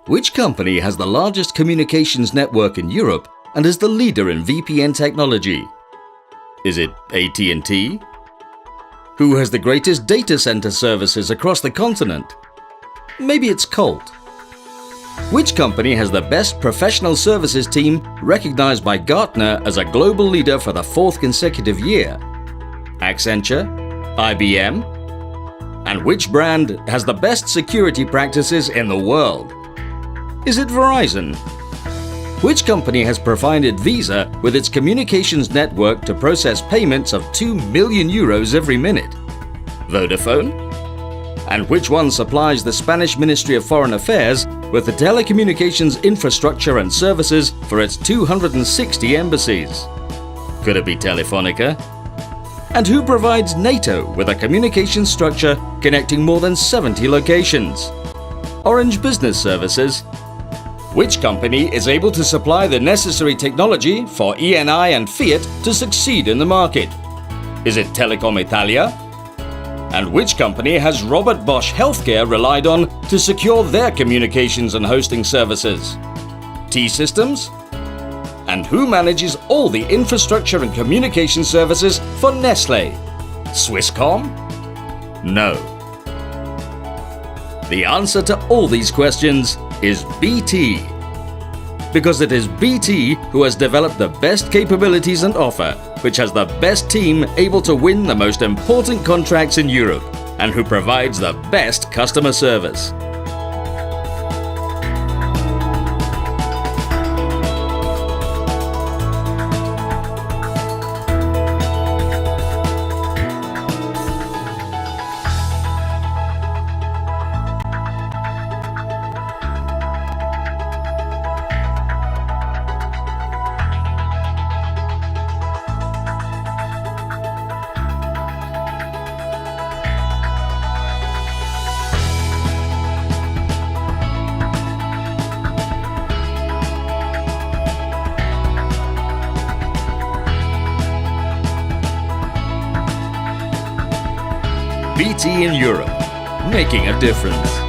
Which company has the largest communications network in Europe and is the leader in VPN technology? Is it AT&T? Who has the greatest data center services across the continent? Maybe it's Colt. Which company has the best professional services team recognized by Gartner as a global leader for the 4th consecutive year? Accenture? IBM? And which brand has the best security practices in the world? Is it Verizon? Which company has provided Visa with its communications network to process payments of 2 million euros every minute? Vodafone? And which one supplies the Spanish Ministry of Foreign Affairs with the telecommunications infrastructure and services for its 260 embassies? Could it be Telefonica? And who provides NATO with a communications structure connecting more than 70 locations? Orange Business Services? Which company is able to supply the necessary technology for ENI and Fiat to succeed in the market? Is it Telecom Italia? And which company has Robert Bosch Healthcare relied on to secure their communications and hosting services? T-Systems? And who manages all the infrastructure and communication services for Nestlé? Swisscom? No. The answer to all these questions is BT. Because it is BT who has developed the best capabilities and offer, which has the best team able to win the most important contracts in Europe, and who provides the best customer service. BT in Europe, making a difference.